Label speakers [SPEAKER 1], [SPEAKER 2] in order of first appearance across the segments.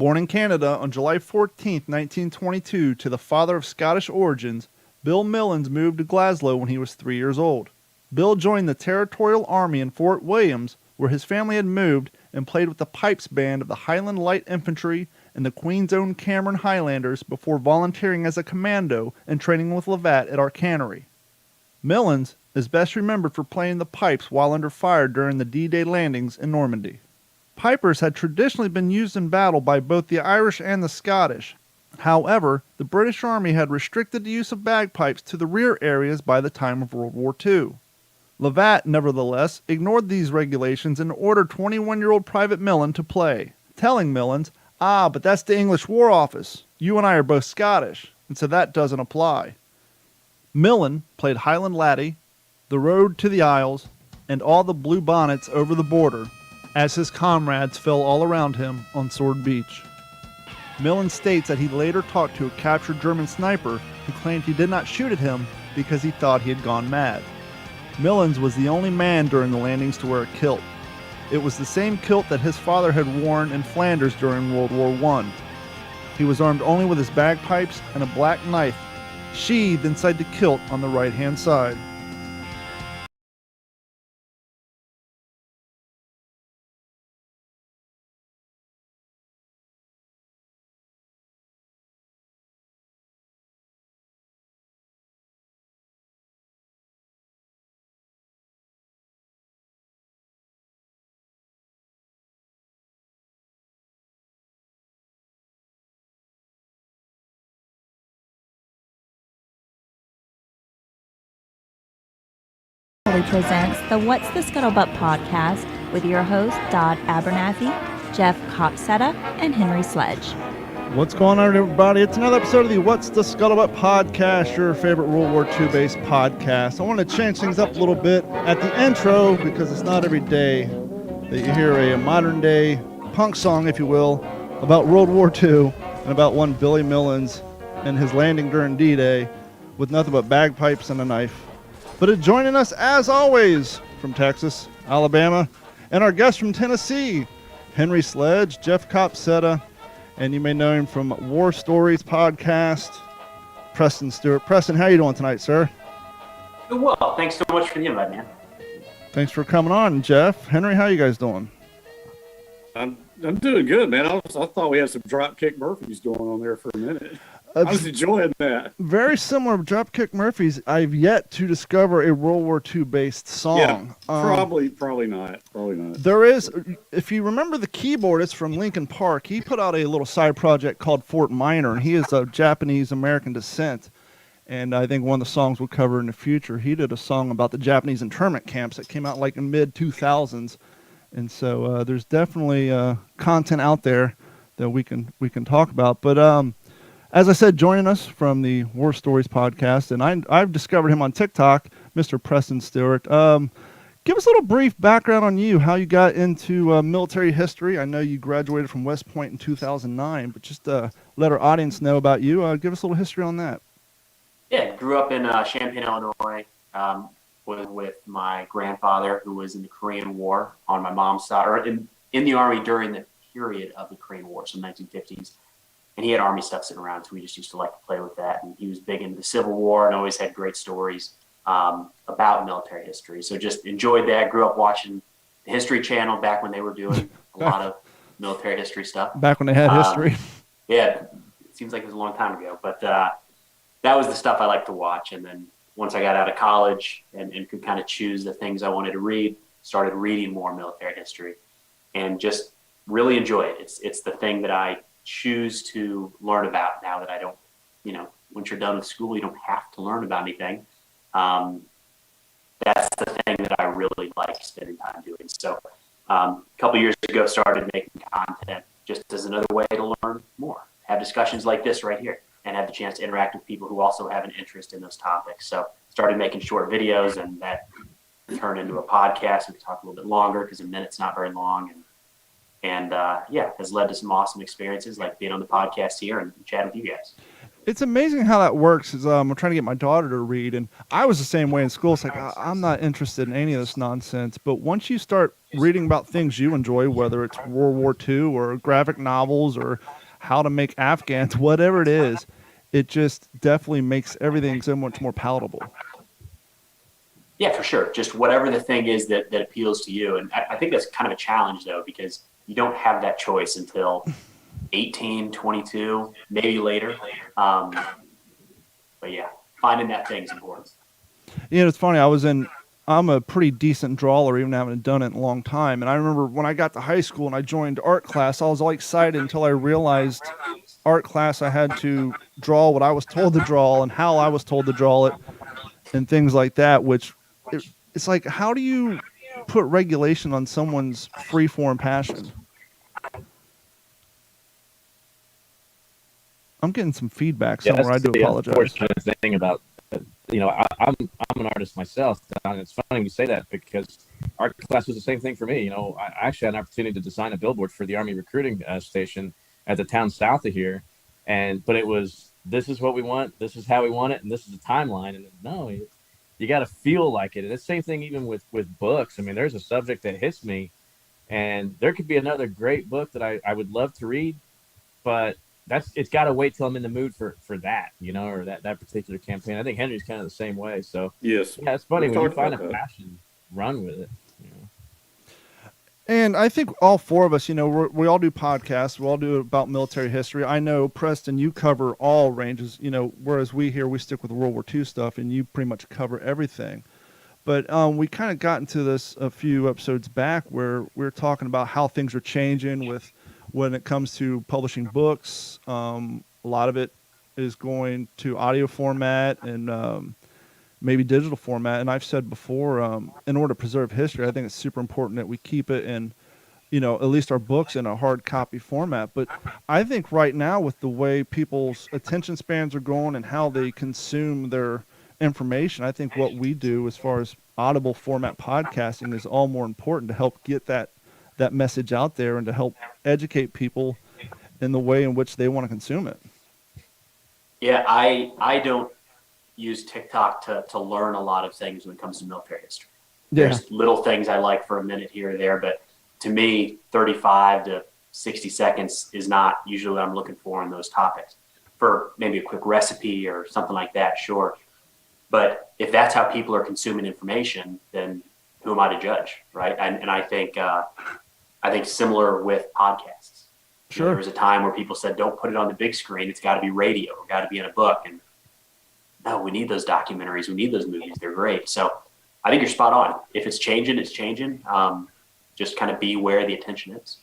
[SPEAKER 1] Born in Canada on July 14, 1922, to the father of Scottish origins, Bill Millins moved to Glasgow when he was 3 years old. Bill joined the Territorial Army in Fort Williams, where his family had moved, and played with the Pipes Band of the Highland Light Infantry and the Queen's Own Cameron Highlanders before volunteering as a commando and training with Lovat at our cannery. Millins is best remembered for playing the pipes while under fire during the D-Day landings in Normandy. Pipers had traditionally been used in battle by both the Irish and the Scottish. However, the British Army had restricted the use of bagpipes to the rear areas by the time of World War II. Lovat, nevertheless, ignored these regulations and ordered 21-year-old Private Millen to play, telling Millins, but that's the English War Office. You and I are both Scottish, and so that doesn't apply. Millen played Highland Laddie, The Road to the Isles, and All the Blue Bonnets Over the Border, as his comrades fell all around him on Sword Beach. Millen states that he later talked to a captured German sniper who claimed he did not shoot at him because he thought he had gone mad. Millins was the only man during the landings to wear a kilt. It was the same kilt that his father had worn in Flanders during World War I. He was armed only with his bagpipes and a black knife, sheathed inside the kilt on the right-hand side.
[SPEAKER 2] Presents the What's the Scuttlebutt Podcast with your hosts Dodd Abernathy, Jeff Copsetta, and Henry Sledge.
[SPEAKER 1] What's going on, everybody? It's another episode of the What's the Scuttlebutt Podcast, your favorite World War II based podcast. I want to change things up a little bit at the intro because it's not every day that you hear a modern day punk song, if you will, about World War II and about one Billy Millins and his landing during D-Day with nothing but bagpipes and a knife. But joining us, as always, from Texas, Alabama, and our guest from Tennessee, Henry Sledge, Jeff Copsetta, and you may know him from War Stories Podcast, Preston Stewart. Preston, how you doing tonight, sir?
[SPEAKER 3] Doing well. Thanks so much for the invite, man.
[SPEAKER 1] Thanks for coming on, Jeff. Henry, how you guys doing?
[SPEAKER 4] I'm doing good, man. I thought we had some Dropkick Murphys going on there for a minute. I was enjoying that.
[SPEAKER 1] Very similar to Dropkick Murphys. I've yet to discover a World War II based song.
[SPEAKER 4] Yeah, probably not.
[SPEAKER 1] There is, if you remember the keyboardist from Linkin Park, he put out a little side project called Fort Minor, and he is of Japanese American descent. And I think one of the songs we'll cover in the future, he did a song about the Japanese internment camps that came out like in mid-2000s. And so there's definitely content out there that we can talk about. But as I said, joining us from the War Stories Podcast, and I've discovered him on TikTok, Mr. Preston Stewart. Give us a little brief background on you, how you got into military history. I know you graduated from West Point in 2009, but just let our audience know about you. Give us a little history on that.
[SPEAKER 3] Yeah, grew up in Champaign, Illinois, was with my grandfather, who was in the Korean War on my mom's side, or in the Army during the period of the Korean War, so 1950s. And he had Army stuff sitting around, so we just used to like to play with that. And he was big into the Civil War and always had great stories about military history. So just enjoyed that. Grew up watching the History Channel back when they were doing a lot of military history stuff.
[SPEAKER 1] Back when they had history.
[SPEAKER 3] Yeah, it seems like it was a long time ago. But that was the stuff I liked to watch. And then once I got out of college and could kind of choose the things I wanted to read, started reading more military history and just really enjoy it. It's the thing that I choose to learn about now that I don't, once you're done with school, you don't have to learn about anything. That's the thing that I really like spending time doing. So a couple years ago, started making content just as another way to learn more, have discussions like this right here, and have the chance to interact with people who also have an interest in those topics. So started making short videos, and that turned into a podcast. We can talk a little bit longer because a minute's not very long. And has led to some awesome experiences like being on the podcast here and chatting with you guys.
[SPEAKER 1] It's amazing how that works. I'm trying to get my daughter to read, and I was the same way in school. It's like, I'm not interested in any of this nonsense. But once you start reading about things you enjoy, whether it's World War II or graphic novels or how to make Afghans, whatever it is, it just definitely makes everything so much more palatable.
[SPEAKER 3] Yeah, for sure. Just whatever the thing is that appeals to you. And I think that's kind of a challenge, though, because you don't have that choice until 18, 22, maybe later. But yeah, finding that thing's important.
[SPEAKER 1] You know, it's funny. I'm a pretty decent drawer, even having done it in a long time. And I remember when I got to high school and I joined art class, I was all excited until I realized art class I had to draw what I was told to draw and how I was told to draw it and things like that, which it's like, how do you put regulation on someone's free-form passion? I'm getting some feedback somewhere. I do apologize.
[SPEAKER 5] Unfortunate thing about, I'm an artist myself, and it's funny you say that because art class was the same thing for me. I actually had an opportunity to design a billboard for the Army recruiting station at the town south of here, but it was, this is what we want, this is how we want it, and this is the timeline. And no, you got to feel like it. And it's the same thing even with books. I mean, there's a subject that hits me, and there could be another great book that I would love to read, but it's got to wait till I'm in the mood for that, or that particular campaign. I think Henry's kind of the same way. So
[SPEAKER 4] yes,
[SPEAKER 5] yeah, it's funny when you find a passion, run with it.
[SPEAKER 1] And I think all four of us, we all do podcasts. We all do about military history. I know, Preston, you cover all ranges, whereas we stick with World War II stuff, and you pretty much cover everything. But we kind of got into this a few episodes back where we were talking about how things are changing when it comes to publishing books. A lot of it is going to audio format and maybe digital format. And I've said before, in order to preserve history, I think it's super important that we keep it in, at least our books in a hard copy format. But I think right now with the way people's attention spans are going and how they consume their information, I think what we do as far as audible format podcasting is all more important to help get that message out there and to help educate people in the way in which they want to consume it.
[SPEAKER 3] Yeah, I don't use TikTok to learn a lot of things when it comes to military history.
[SPEAKER 1] Yeah.
[SPEAKER 3] There's little things I like for a minute here or there, but to me, 35 to 60 seconds is not usually what I'm looking for in those topics. For maybe a quick recipe or something like that, sure. But if that's how people are consuming information, then who am I to judge, right? And I think similar with podcasts.
[SPEAKER 1] Sure.
[SPEAKER 3] There was a time where people said, don't put it on the big screen. It's got to be radio. It's got to be in a book. And no, we need those documentaries. We need those movies. They're great. So I think you're spot on. If it's changing, it's changing. Just kind of be where the attention is.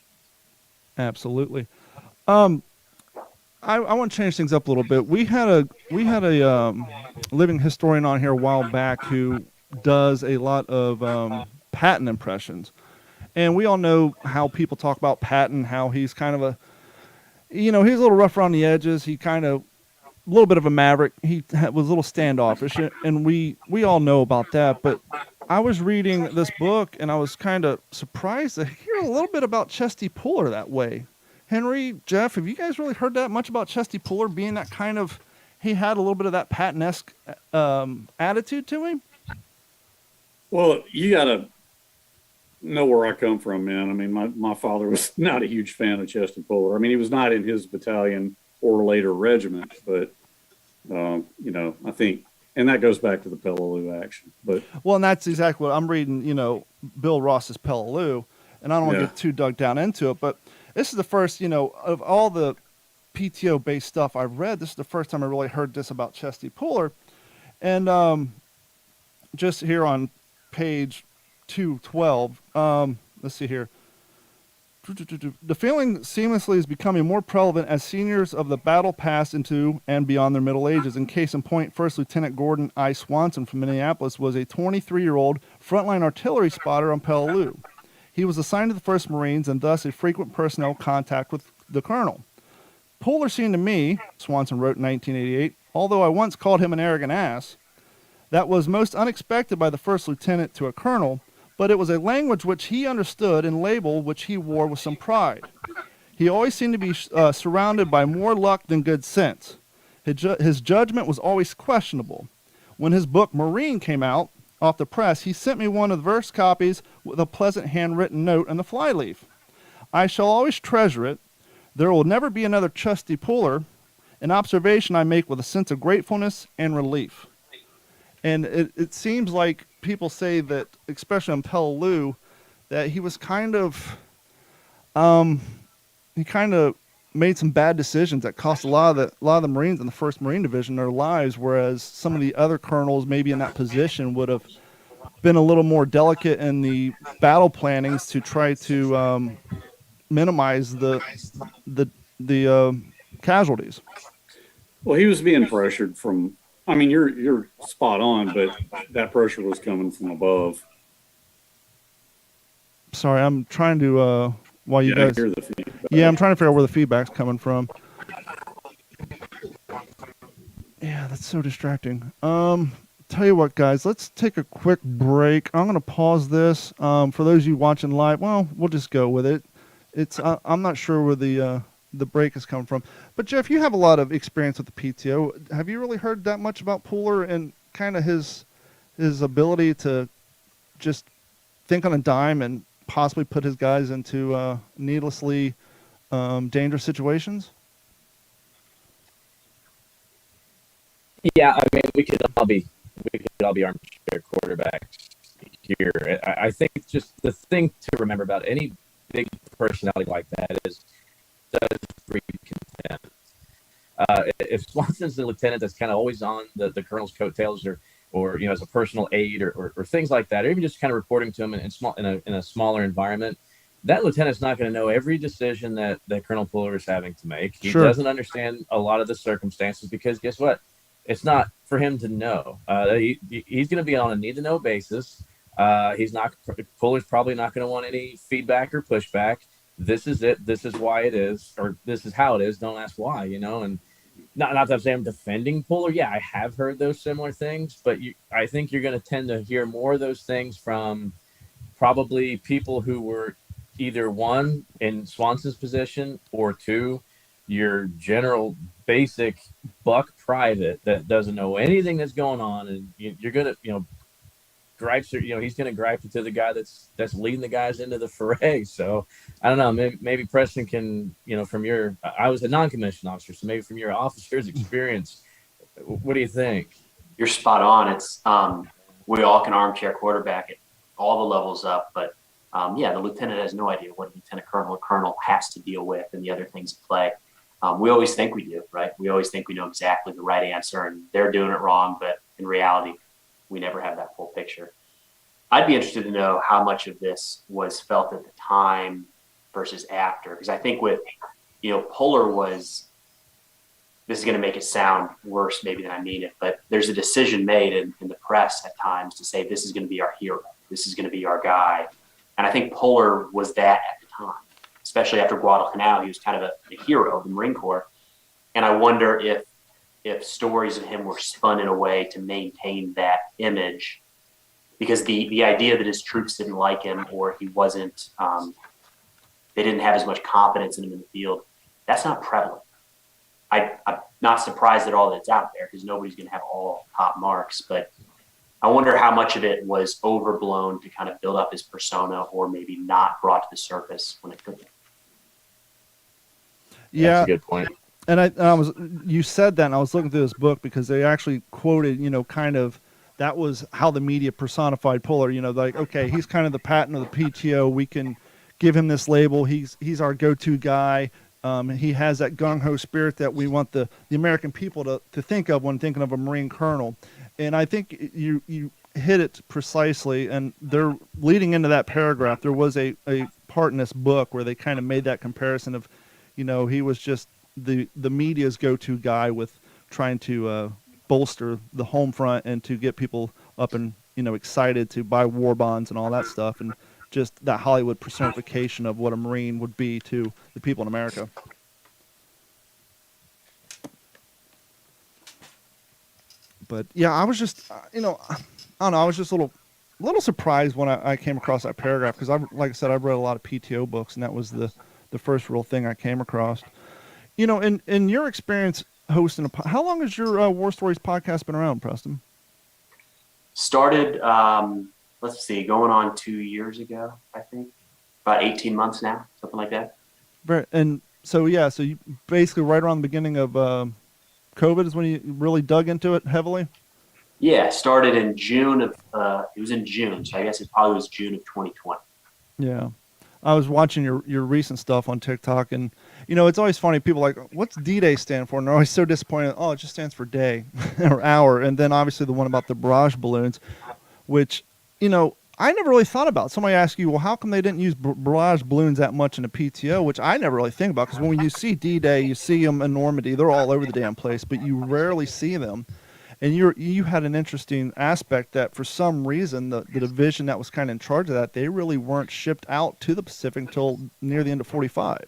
[SPEAKER 1] Absolutely. I want to change things up a little bit. We had a living historian on here a while back who does a lot of Patton impressions. And we all know how people talk about Patton, how he's kind of he's a little rough around the edges. He kind of a little bit of a maverick. He was a little standoffish, and we all know about that. But I was reading this book, and I was kind of surprised to hear a little bit about Chesty Puller that way. Henry, Jeff, have you guys really heard that much about Chesty Puller being that kind of, he had a little bit of that Patton-esque attitude to him?
[SPEAKER 4] Well, you got to know where I come from, man. I mean, my father was not a huge fan of Chesty Puller. I mean, he was not in his battalion or later regiment, but, I think, and that goes back to the Peleliu action. But
[SPEAKER 1] well, and that's exactly what I'm reading, Bill Ross's Peleliu, and I don't want to get too dug down into it, but this is the first, of all the PTO-based stuff I've read, this is the first time I really heard this about Chesty Puller. And just here on page 212, let's see here. The feeling seamlessly is becoming more prevalent as seniors of the battle pass into and beyond their middle ages. In case in point, First Lieutenant Gordon I. Swanson from Minneapolis was a 23-year-old frontline artillery spotter on Peleliu. He was assigned to the 1st Marines and thus a frequent personnel contact with the colonel. Puller seemed to me, Swanson wrote in 1988, although I once called him an arrogant ass, that was most unexpected by the 1st Lieutenant to a colonel, but it was a language which he understood and label which he wore with some pride. He always seemed to be surrounded by more luck than good sense. His judgment was always questionable. When his book Marine came out off the press, he sent me one of the verse copies with a pleasant handwritten note and the flyleaf. I shall always treasure it. There will never be another Chesty Puller, an observation I make with a sense of gratefulness and relief. And it seems like people say that, especially on Peleliu, that he was kind of made some bad decisions that cost a lot of the Marines in the 1st Marine Division their lives, whereas some of the other colonels maybe in that position would have been a little more delicate in the battle plannings to try to minimize the casualties.
[SPEAKER 4] Well, he was being pressured from. I mean, you're spot on, but that pressure was coming from above.
[SPEAKER 1] Sorry, I'm trying to while you guys.
[SPEAKER 4] Hear the feedback.
[SPEAKER 1] Yeah, I'm trying to figure out where the feedback's coming from. Yeah, that's so distracting. Tell you what, guys, let's take a quick break. I'm going to pause this. For those of you watching live, well, we'll just go with it. It's I'm not sure where the break is coming from. But Jeff, you have a lot of experience with the PTO. Have you really heard that much about Puller and kind of his ability to just think on a dime and possibly put his guys into needlessly dangerous situations?
[SPEAKER 5] Yeah, I mean, we could all be armchair quarterbacks here. I think just the thing to remember about any big personality like that is does breed contempt. If Swanson's the lieutenant that's kind of always on the colonel's coattails, or as a personal aide, or things like that, or even just kind of reporting to him in a smaller environment, that lieutenant's not going to know every decision that Colonel Puller is having to make. He doesn't understand a lot of the circumstances, because guess what? It's not for him to know. He's going to be on a need-to-know basis. Puller's probably not going to want any feedback or pushback. This is it. This is why it is, or this is how it is. Don't ask why, and not that I'm saying I'm defending Puller. Yeah, I have heard those similar things, but I think you're going to tend to hear more of those things from probably people who were either one in Swanson's position, or two, your general basic buck private that doesn't know anything that's going on, and you're going to, gripes are, he's going to gripe it to the guy that's leading the guys into the foray. So I don't know, maybe Preston can, from I was a non-commissioned officer, so maybe from your officer's experience, what do you think?
[SPEAKER 3] You're spot on. It's we all can armchair quarterback at all the levels up, but the lieutenant has no idea what a lieutenant colonel or colonel has to deal with and the other things at play. We always think we do, right? We always think we know exactly the right answer and they're doing it wrong, but in reality, we never have that full picture. I'd be interested to know how much of this was felt at the time versus after, because I think with, Puller was, this is going to make it sound worse maybe than I mean it, but there's a decision made in the press at times to say, this is going to be our hero. This is going to be our guy. And I think Puller was that at the time, especially after Guadalcanal. He was kind of a hero of the Marine Corps. And I wonder if stories of him were spun in a way to maintain that image, because the idea that his troops didn't like him, or he wasn't, they didn't have as much confidence in him in the field, that's not prevalent. I'm not surprised at all that it's out there, because nobody's going to have all top marks, but I wonder how much of it was overblown to kind of build up his persona, or maybe not brought to the surface when it could be.
[SPEAKER 1] Yeah,
[SPEAKER 5] that's a good point.
[SPEAKER 1] And you said that, and I was looking through this book because they actually quoted, kind of, that was how the media personified Puller. Like, okay, he's kind of the Patton of the PTO. We can give him this label. He's our go-to guy. He has that gung-ho spirit that we want the American people to think of when thinking of a Marine colonel. And I think you hit it precisely. And they're leading into that paragraph. There was a part in this book where they kind of made that comparison of, he was just the media's go-to guy with trying to bolster the home front and to get people up and excited to buy war bonds and all that stuff, and just that Hollywood personification of what a Marine would be to the people in America. But yeah, I was just I don't know, I was just a little surprised when I came across that paragraph, because like I said, I've read a lot of PTO books, and that was the first real thing I came across. In your experience, hosting how long has your War Stories podcast been around, Preston?
[SPEAKER 3] Started, let's see, going on 2 years ago, I think. About 18 months now, something like that.
[SPEAKER 1] And so you basically right around the beginning of COVID is when you really dug into it heavily.
[SPEAKER 3] Yeah, started in June of it was in June, so I guess it probably was June of 2020.
[SPEAKER 1] Yeah, I was watching your recent stuff on TikTok, and it's always funny. People are like, what's D-Day stand for? And they're always so disappointed. Oh, it just stands for day or hour. And then obviously the one about the barrage balloons, which I never really thought about. Somebody asked you, well, how come they didn't use barrage balloons that much in a PTO, which I never really think about, because when you see D-Day, you see them in Normandy. They're all over the damn place, but you rarely see them. And you had an interesting aspect that for some reason, the division that was kind of in charge of that, they really weren't shipped out to the Pacific until near the end of 45.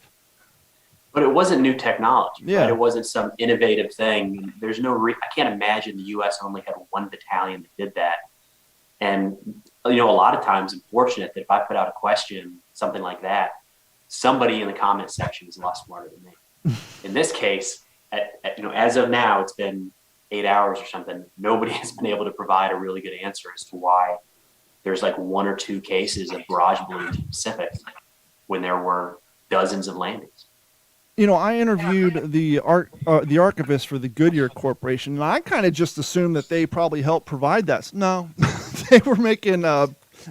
[SPEAKER 3] But it wasn't new technology,
[SPEAKER 1] Yeah.
[SPEAKER 3] right? It wasn't some innovative thing. There's no I can't imagine the U.S. only had one battalion that did that. And, a lot of times I'm fortunate that if I put out a question, something like that, somebody in the comment section is a lot smarter than me. In this case, as of now, it's been 8 hours or something. Nobody has been able to provide a really good answer as to why there's like 1 or 2 cases of barrage balloons in the Pacific when there were dozens of landings.
[SPEAKER 1] I interviewed the archivist for the Goodyear Corporation, and I kind of just assumed that they probably helped provide that. No, they were making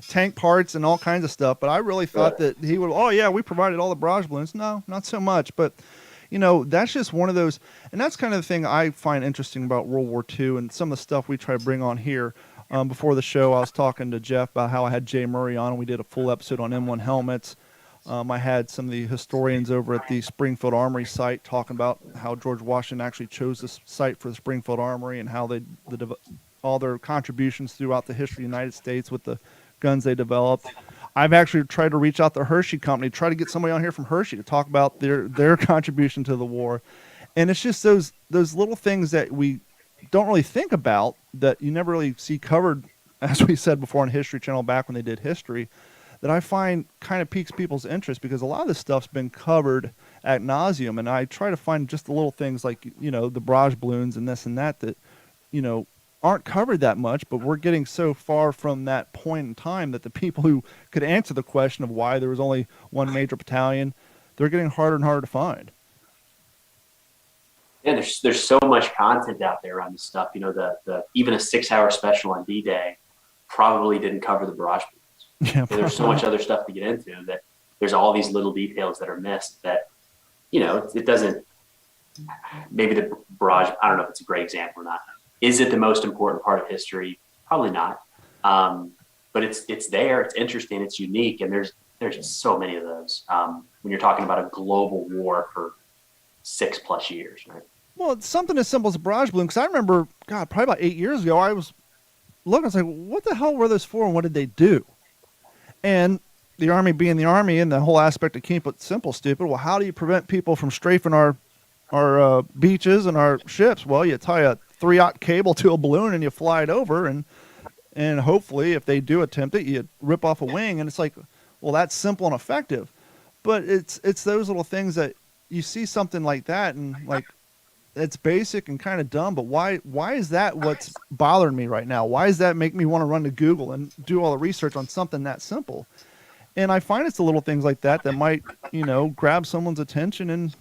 [SPEAKER 1] tank parts and all kinds of stuff, but I really thought that he would, oh yeah, we provided all the barrage balloons. No, not so much, but that's just one of those, and that's kind of the thing I find interesting about World War II and some of the stuff we try to bring on here. Before the show, I was talking to Jeff about how I had Jay Murray on, and we did a full episode on M1 helmets. I had some of the historians over at the Springfield Armory site talking about how George Washington actually chose this site for the Springfield Armory and how all their contributions throughout the history of the United States with the guns they developed. I've actually tried to reach out to Hershey Company, try to get somebody on here from Hershey to talk about their contribution to the war. And it's just those little things that we don't really think about, that you never really see covered, as we said before on History Channel back when they did history, that I find kind of piques people's interest, because a lot of this stuff's been covered ad nauseum, and I try to find just the little things like, the barrage balloons and this and that, aren't covered that much, but we're getting so far from that point in time that the people who could answer the question of why there was only one major battalion, they're getting harder and harder to find.
[SPEAKER 3] Yeah, there's so much content out there on this stuff. The even a 6-hour special on D-Day probably didn't cover the barrage balloons.
[SPEAKER 1] Yeah,
[SPEAKER 3] there's so much other stuff to get into that there's all these little details that are missed that, it doesn't, maybe the barrage, I don't know if it's a great example or not. Is it the most important part of history? Probably not. But it's there, it's interesting, it's unique. And there's just so many of those when you're talking about a global war for 6+ years, right?
[SPEAKER 1] Well, it's something as simple as a barrage balloon, because I remember, probably about 8 years ago, I was looking, I was like, what the hell were those for and what did they do? And the Army being the Army and the whole aspect of keep it simple, stupid. Well, how do you prevent people from strafing our beaches and our ships? Well, you tie a 3/0 cable to a balloon and you fly it over, and hopefully, if they do attempt it, you rip off a wing. And it's like, well, that's simple and effective. But it's those little things that you see something like that, and like, it's basic and kind of dumb, but why is that what's bothering me right now? Why does that make me want to run to Google and do all the research on something that simple? And I find it's the little things like that might, grab someone's attention and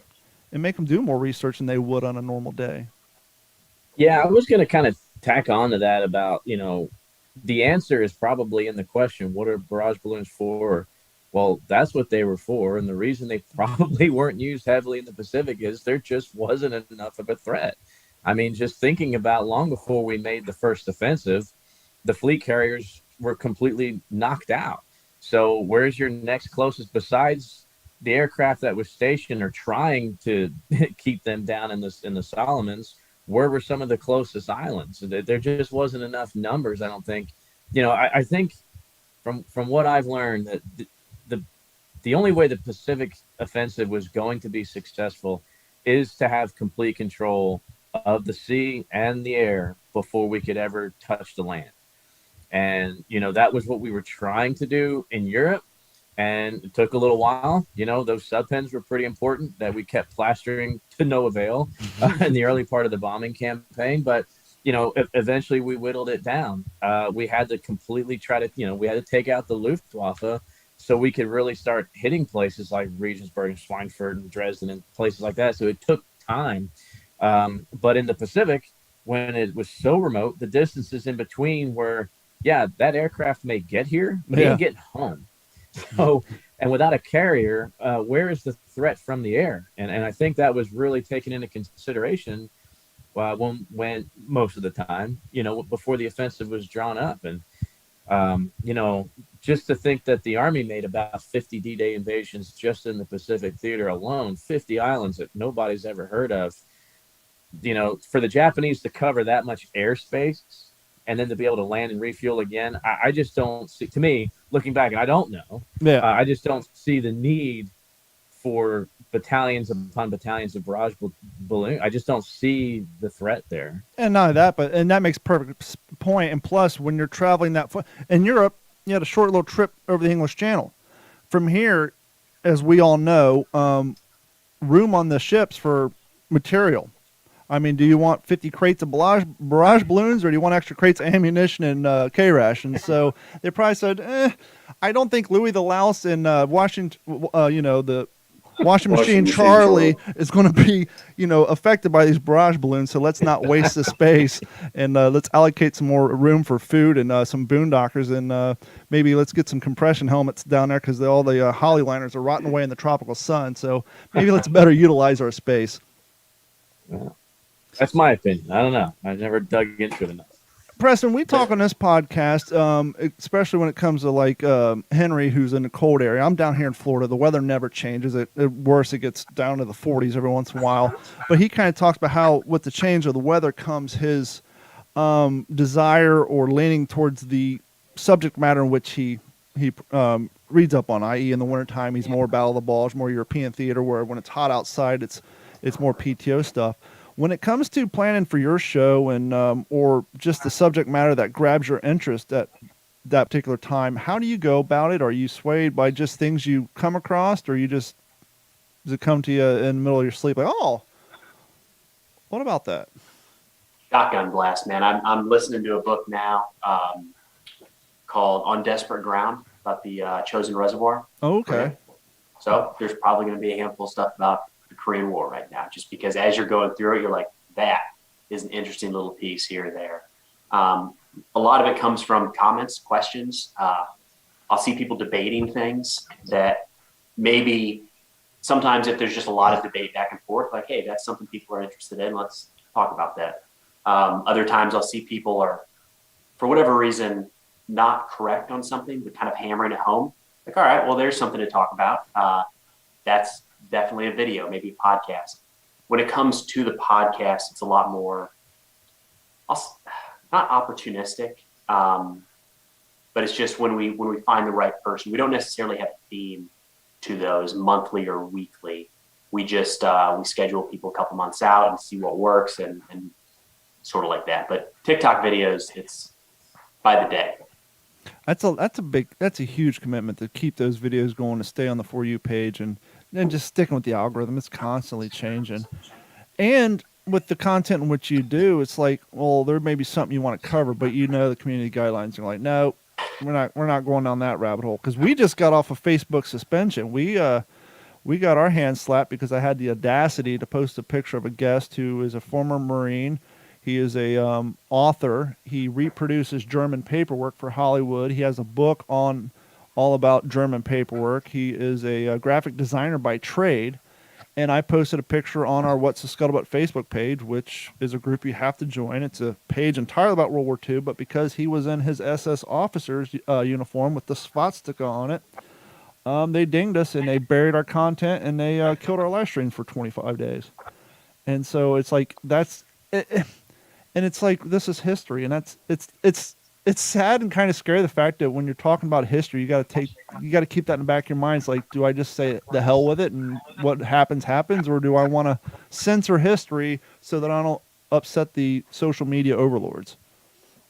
[SPEAKER 1] make them do more research than they would on a normal day.
[SPEAKER 5] Yeah, I was going to kind of tack on to that about, the answer is probably in the question, what are barrage balloons for? Well, that's what they were for. And the reason they probably weren't used heavily in the Pacific is there just wasn't enough of a threat. I mean, just thinking about long before we made the first offensive, the fleet carriers were completely knocked out. So where's your next closest, besides the aircraft that was stationed or trying to keep them down in the Solomons? Where were some of the closest islands? There just wasn't enough numbers, I don't think. I think from what I've learned that the only way the Pacific offensive was going to be successful is to have complete control of the sea and the air before we could ever touch the land. And, that was what we were trying to do in Europe. And it took a little while. Those sub pens were pretty important that we kept plastering to no avail in the early part of the bombing campaign. But, eventually we whittled it down. We had to completely try to, we had to take out the Luftwaffe so we could really start hitting places like Regensburg and Schweinfurt and Dresden and places like that. So it took time. But in the Pacific, when it was so remote, the distances in between were, that aircraft may get here, but it ain't getting home. So, and without a carrier, where is the threat from the air? And I think that was really taken into consideration when most of the time, before the offensive was drawn up. And, just to think that the Army made about 50 D-Day invasions just in the Pacific theater alone, 50 islands that nobody's ever heard of, for the Japanese to cover that much airspace and then to be able to land and refuel again, I just don't see, to me, looking back, and I don't know, I just don't see the need for battalions upon battalions of barrage balloon. I just don't see the threat there.
[SPEAKER 1] And not that, and that makes perfect point. And plus, when you're traveling that far in Europe, you had a short little trip over the English Channel. From here, as we all know, room on the ships for material. I mean, do you want 50 crates of barrage balloons, or do you want extra crates of ammunition and K-rations? So they probably said, I don't think Louis the Louse in Washington, the washing machine Charlie is going to be, affected by these barrage balloons. So let's not waste the space, and let's allocate some more room for food and some boondockers, and maybe let's get some compression helmets down there because all the holly liners are rotting away in the tropical sun. So maybe let's better utilize our space.
[SPEAKER 5] Yeah. That's my opinion. I don't know. I never dug into it enough.
[SPEAKER 1] Preston, we talk on this podcast, especially when it comes to like Henry, who's in the cold area. I'm down here in Florida. The weather never changes. Worse, it gets down to the 40s every once in a while. But he kind of talks about how with the change of the weather comes his desire or leaning towards the subject matter in which he reads up on, i.e. in the wintertime, he's more Battle of the Bulge, more European theater, where when it's hot outside, it's more PTO stuff. When it comes to planning for your show and or just the subject matter that grabs your interest at that particular time, how do you go about it? Are you swayed by just things you come across, or does it come to you in the middle of your sleep like, oh, what about that?
[SPEAKER 3] Shotgun blast, man. I'm listening to a book now called On Desperate Ground about the Chosin Reservoir.
[SPEAKER 1] Oh, okay.
[SPEAKER 3] So there's probably going to be a handful of stuff about the Korean War right now, just because as you're going through it, you're like, that is an interesting little piece here or there. A lot of it comes from comments, questions. I'll see people debating things that maybe sometimes if there's just a lot of debate back and forth, like, hey, that's something people are interested in, let's talk about that. Other times I'll see people are, for whatever reason, not correct on something, but kind of hammering it home. Like, all right, well, there's something to talk about. That's definitely a video, maybe a podcast. When it comes to the podcast, it's a lot more, not opportunistic, but it's just when we find the right person. We don't necessarily have a theme to those monthly or weekly. We just we schedule people a couple months out and see what works and sort of like that. But TikTok videos, it's by the day.
[SPEAKER 1] That's a huge commitment to keep those videos going, to stay on the For You page and just sticking with the algorithm. It's constantly changing. And with the content in which you do, it's like, well, there may be something you want to cover, but the community guidelines are like, no, we're not going down that rabbit hole. Because we just got off of Facebook suspension. We got our hands slapped because I had the audacity to post a picture of a guest who is a former Marine. He is a author. He reproduces German paperwork for Hollywood. He has a book on all about German paperwork. He is a graphic designer by trade. And I posted a picture on our What's the Scuttlebutt Facebook page, which is a group you have to join. It's a page entirely about World War II, but because he was in his SS officer's uniform with the swastika on it, they dinged us and they buried our content and they killed our live streams for 25 days. And so it's like that's it. And it's like, this is history, and it's sad and kind of scary, the fact that when you're talking about history, you got to keep that in the back of your mind. It's like, do I just say the hell with it and what happens, or do I want to censor history so that I don't upset the social media overlords?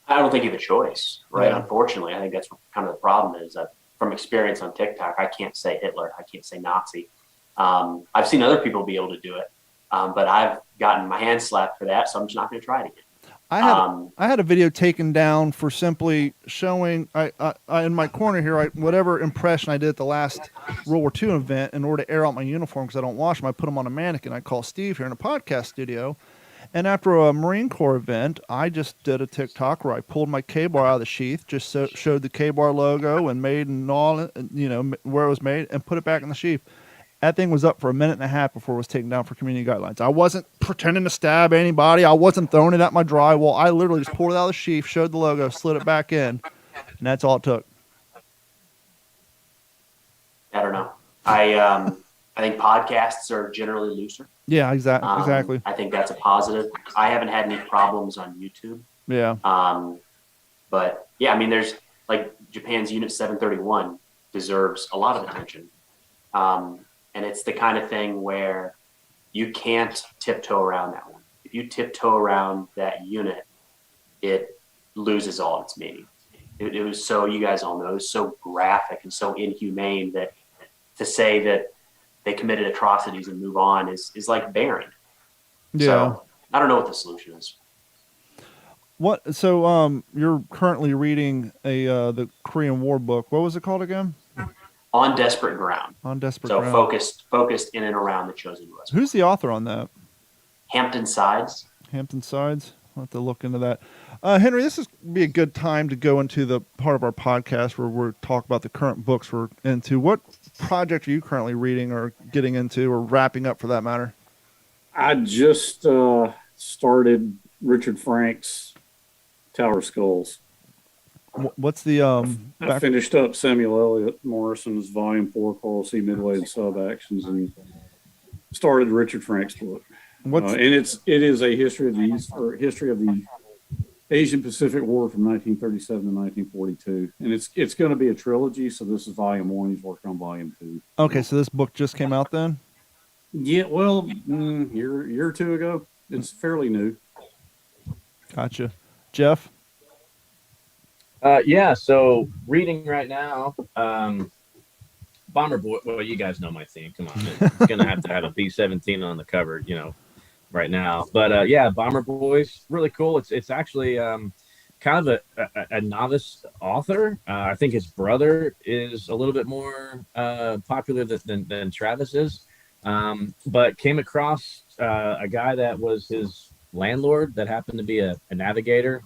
[SPEAKER 3] I don't think you have a choice, right?
[SPEAKER 1] Yeah.
[SPEAKER 3] Unfortunately, I think that's kind of the problem is that from experience on TikTok, I can't say Hitler. I can't say Nazi. I've seen other people be able to do it, but I've gotten my hand slapped for that, so I'm just not going to try it again.
[SPEAKER 1] I had a video taken down for simply showing I in my corner here, whatever impression I did at the last World War II event, in order to air out my uniform because I don't wash them, I put them on a mannequin. I call Steve here in a podcast studio. And after a Marine Corps event, I just did a TikTok where I pulled my K-bar out of the sheath, just showed the K-bar logo and made and all, where it was made, and put it back in the sheath. That thing was up for a minute and a half before it was taken down for community guidelines. I wasn't pretending to stab anybody. I wasn't throwing it at my drywall. I literally just pulled it out of the sheath, showed the logo, slid it back in, and that's all it took.
[SPEAKER 3] I don't know. I think podcasts are generally looser.
[SPEAKER 1] Yeah, exactly.
[SPEAKER 3] I think that's a positive. I haven't had any problems on YouTube.
[SPEAKER 1] Yeah.
[SPEAKER 3] But yeah, I mean, there's like Japan's Unit 731 deserves a lot of attention. And it's the kind of thing where you can't tiptoe around that one. If you tiptoe around that unit, it loses all its meaning. It was so, you guys all know, it was so graphic and so inhumane that to say that they committed atrocities and move on is like barren.
[SPEAKER 1] Yeah.
[SPEAKER 3] So I don't know what the solution is.
[SPEAKER 1] What? So you're currently reading the Korean War book. What was it called again?
[SPEAKER 3] On Desperate Ground.
[SPEAKER 1] On Desperate
[SPEAKER 3] So
[SPEAKER 1] Ground.
[SPEAKER 3] focused in and around the Chosen West.
[SPEAKER 1] Who's the author on that?
[SPEAKER 3] Hampton Sides.
[SPEAKER 1] Hampton Sides. I'll have to look into that. Henry, this is be a good time to go into the part of our podcast where we're talking about the current books we're into. What project are you currently reading or getting into or wrapping up for that matter?
[SPEAKER 4] I just started Richard Frank's Tower of Skulls.
[SPEAKER 1] What's the
[SPEAKER 4] I finished up Samuel Eliot Morrison's Volume 4, Coral Sea Midway and Sub-Actions, and started Richard Frank's book. And it is a history of the Asian Pacific War from 1937 to 1942, and it's going to be a trilogy. So this is Volume 1. He's working on Volume 2.
[SPEAKER 1] Okay, so this book just came out then?
[SPEAKER 4] Yeah, well, year or two ago. It's fairly new.
[SPEAKER 1] Gotcha, Jeff.
[SPEAKER 5] Yeah, so reading right now, Bomber Boy. Well, you guys know my theme. Come on, it's gonna have to have a B-17 on the cover, right now. But yeah, Bomber Boy's really cool. It's actually kind of a novice author. I think his brother is a little bit more popular than Travis is, but came across a guy that was his landlord that happened to be a navigator.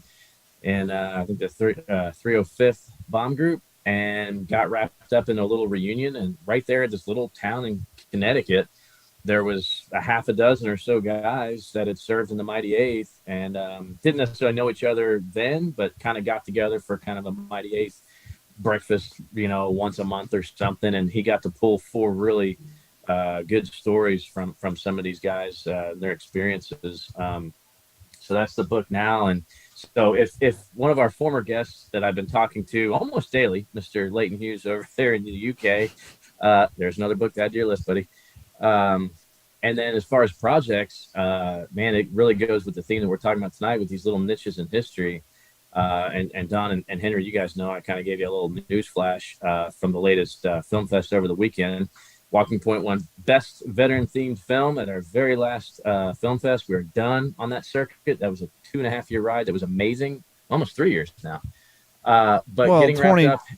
[SPEAKER 5] And I think the 305th Bomb Group, and got wrapped up in a little reunion. And right there at this little town in Connecticut, there was a half a dozen or so guys that had served in the Mighty Eighth, and didn't necessarily know each other then, but kind of got together for kind of a Mighty Eighth breakfast, once a month or something. And he got to pull 4 really good stories from some of these guys, their experiences. So that's the book now. And so if one of our former guests that I've been talking to almost daily, Mr. Leighton Hughes over there in the UK, there's another book to add to your list, buddy. And then as far as projects, man, it really goes with the theme that we're talking about tonight with these little niches in history. And Don and Henry, you guys know I kind of gave you a little news flash from the latest Film Fest over the weekend. Walking Point won Best Veteran-Themed Film at our very last Film Fest. We were done on that circuit. That was a 2.5-year ride. That was amazing. Almost 3 years now. But getting wrapped up.